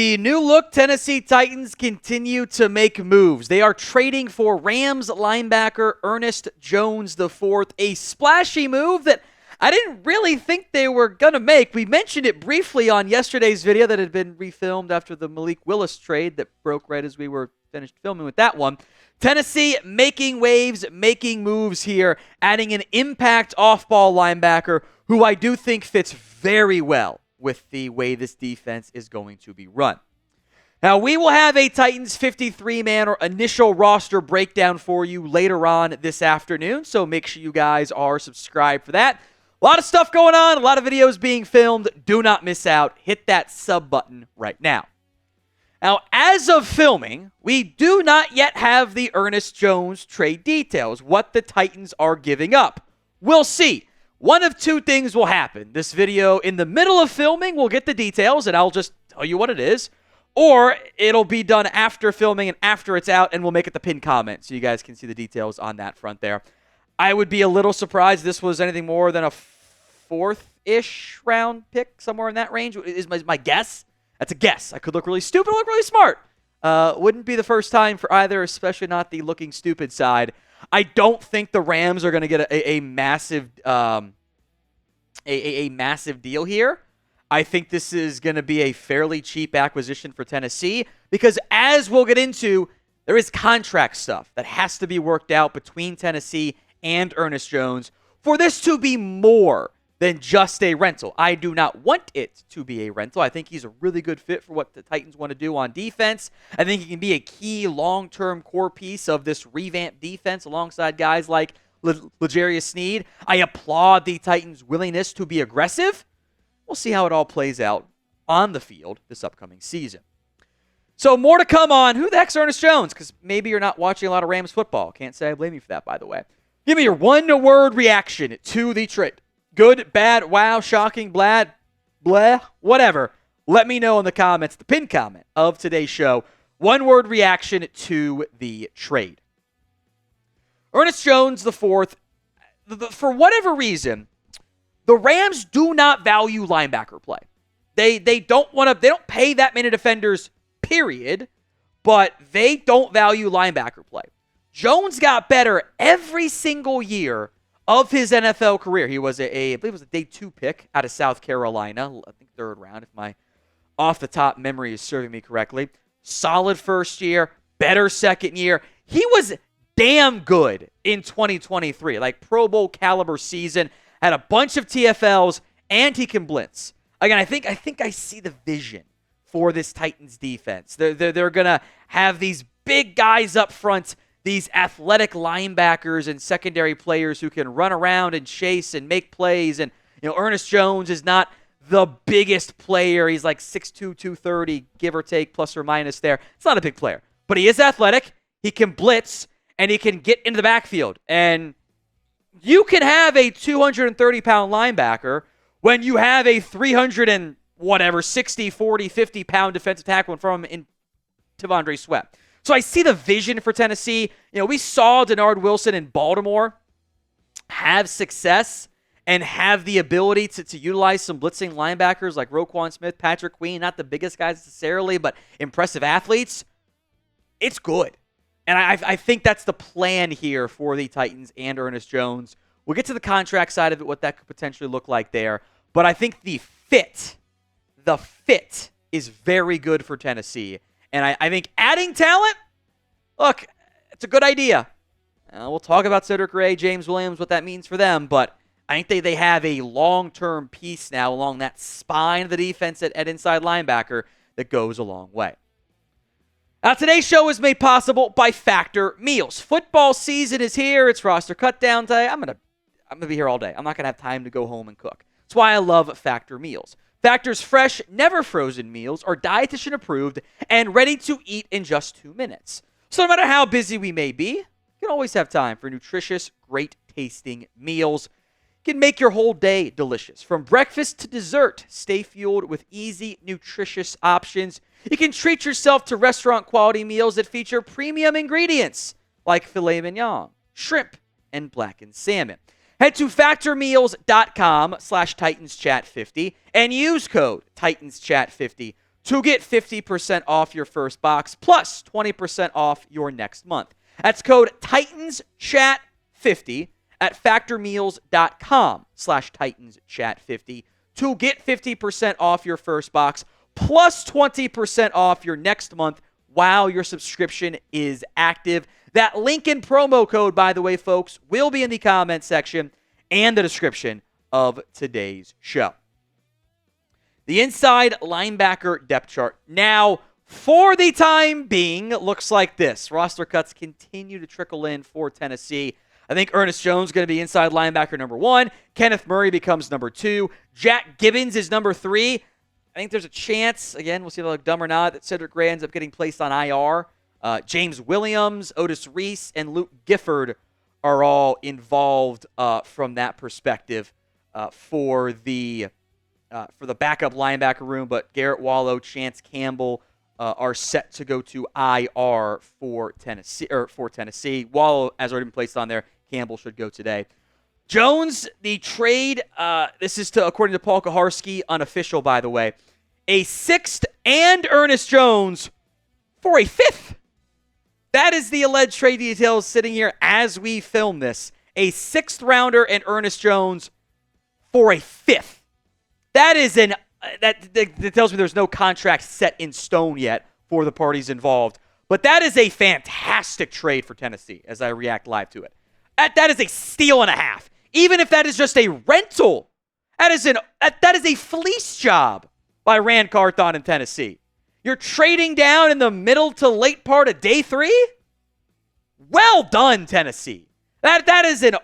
The new look Tennessee Titans continue to make moves. They are trading for Rams linebacker Ernest Jones IV, a splashy move that I didn't really think they were going to make. We mentioned it briefly on yesterday's video that had been refilmed after the Malik Willis trade that broke right as we were finished filming with that one. Tennessee making waves, making moves here, adding an impact off-ball linebacker who I do think fits very well with the way this defense is going to be run. Now, we will have a Titans 53-man or initial roster breakdown for you later on this afternoon, so make sure you guys are subscribed for that. A lot of stuff going on, a lot of videos being filmed. Do not miss out. Hit that sub button right now. Now, as of filming, we do not yet have the Ernest Jones trade details, what the Titans are giving up. We'll see. One of two things will happen. This video, in the middle of filming, we'll get the details, and I'll just tell you what it is. Or it'll be done after filming and after it's out, and we'll make it the pinned comment so you guys can see the details on that front there. I would be a little surprised this was anything more than a fourth-ish round pick, somewhere in that range, is my guess. That's a guess. I could look really stupid or look really smart. Wouldn't be the first time for either, especially not the looking stupid side. I don't think the Rams are going to get a massive massive deal here. I think this is going to be a fairly cheap acquisition for Tennessee because, as we'll get into, there is contract stuff that has to be worked out between Tennessee and Ernest Jones for this to be more than just a rental. I do not want it to be a rental. I think he's a really good fit for what the Titans want to do on defense. I think he can be a key long-term core piece of this revamped defense alongside guys like L'Jarius Sneed. I applaud the Titans' willingness to be aggressive. We'll see how it all plays out on the field this upcoming season. So more to come on who the heck's Ernest Jones, because maybe you're not watching a lot of Rams football. Can't say I blame you for that, by the way. Give me your one-word reaction to the trade. Good, bad, wow, shocking, bleh, whatever. Let me know in the comments, the pinned comment of today's show. One-word reaction to the trade. Ernest Jones IV, for whatever reason, the Rams do not value linebacker play. They don't pay that many defenders, period, but they don't value linebacker play. Jones got better every single year of his NFL career. He was I believe it was a day 2 pick out of South Carolina. I think 3rd round, if my off-the-top memory is serving me correctly. Solid first year, better second year. He was damn good in 2023. Like Pro Bowl caliber season. Had a bunch of TFLs, and he can blitz. Again, I think I see the vision for this Titans defense. They're going to have these big guys up front, these athletic linebackers and secondary players who can run around and chase and make plays. And, Ernest Jones is not the biggest player. He's like 6'2", 230, give or take, plus or minus there. It's not a big player. But he is athletic. He can blitz, and he can get into the backfield. And you can have a 230-pound linebacker when you have a 60, 40, 50-pound defensive tackle in front of him in T'Vondre Sweat. So I see the vision for Tennessee. We saw Denard Wilson in Baltimore have success and have the ability to utilize some blitzing linebackers like Roquan Smith, Patrick Queen, not the biggest guys necessarily, but impressive athletes. It's good. And I think that's the plan here for the Titans and Ernest Jones. We'll get to the contract side of it, what that could potentially look like there. But I think the fit is very good for Tennessee. And I think adding talent, look, it's a good idea. We'll talk about Cedric Gray, James Williams, what that means for them. But I think they have a long-term piece now along that spine of the defense at inside linebacker that goes a long way. Now, today's show is made possible by Factor Meals. Football season is here. It's roster cutdown day. I'm gonna be here all day. I'm not going to have time to go home and cook. That's why I love Factor Meals. Factor's fresh, never frozen meals are dietitian approved and ready to eat in just 2 minutes. So no matter how busy we may be, you can always have time for nutritious, great tasting meals. You can make your whole day delicious. From breakfast to dessert, stay fueled with easy, nutritious options. You can treat yourself to restaurant quality meals that feature premium ingredients like filet mignon, shrimp, and blackened salmon. Head to factormeals.com/TitansChat50 and use code TitansChat50 to get 50% off your first box plus 20% off your next month. That's code TitansChat50 at factormeals.com/TitansChat50 to get 50% off your first box plus 20% off your next month while your subscription is active. That link and promo code, by the way, folks, will be in the comment section and the description of today's show. The inside linebacker depth chart now, for the time being, looks like this. Roster cuts continue to trickle in for Tennessee. I think Ernest Jones is going to be inside linebacker number 1. Kenneth Murray becomes number 2. Jack Gibbons is number 3. I think there's a chance, again, we'll see if I look dumb or not, that Cedric Gray ends up getting placed on IR. James Williams, Otis Reese, and Luke Gifford are all involved from that perspective for the backup linebacker room. But Garrett Wallow, Chance Campbell are set to go to IR for Tennessee. Wallow has already been placed on there. Campbell should go today. Jones, the trade, this is according to Paul Kaharski, unofficial, by the way, a 6th and Ernest Jones for a 5th. That is the alleged trade details sitting here as we film this. A 6th rounder and Ernest Jones for a 5th. That is that tells me there's no contract set in stone yet for the parties involved. But that is a fantastic trade for Tennessee as I react live to it. That is a steal and a half. Even if that is just a rental, that is a fleece job by Rand Carthon in Tennessee. You're trading down in the middle to late part of day 3? Well done, Tennessee. That is an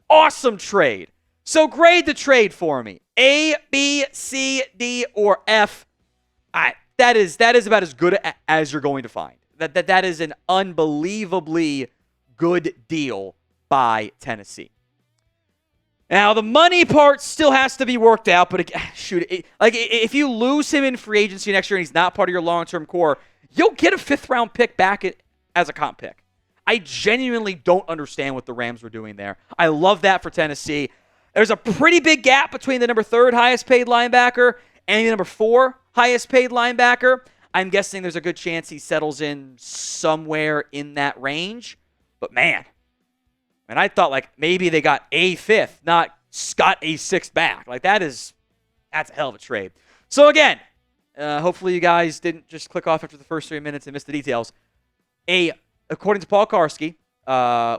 awesome trade. So grade the trade for me. A, B, C, D, or F. That is about as good as you're going to find. That is an unbelievably good deal by Tennessee. Now, the money part still has to be worked out, but if you lose him in free agency next year and he's not part of your long-term core, you'll get a 5th-round pick back as a comp pick. I genuinely don't understand what the Rams were doing there. I love that for Tennessee. There's a pretty big gap between the number 3rd highest-paid linebacker and the number 4 highest-paid linebacker. I'm guessing there's a good chance he settles in somewhere in that range. But, man, and I thought, maybe they got a 5th, not got a 6th back. That's a hell of a trade. So, again, hopefully you guys didn't just click off after the first 3 minutes and miss the details. According to Paul Karski,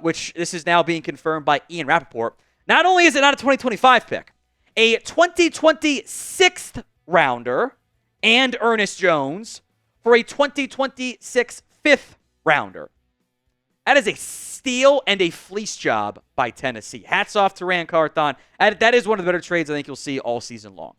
which this is now being confirmed by Ian Rappaport, not only is it not a 2025 pick, a 2026 rounder and Ernest Jones for a 2026 5th rounder. That is a steal and a fleece job by Tennessee. Hats off to Rand Carthon. That is one of the better trades I think you'll see all season long.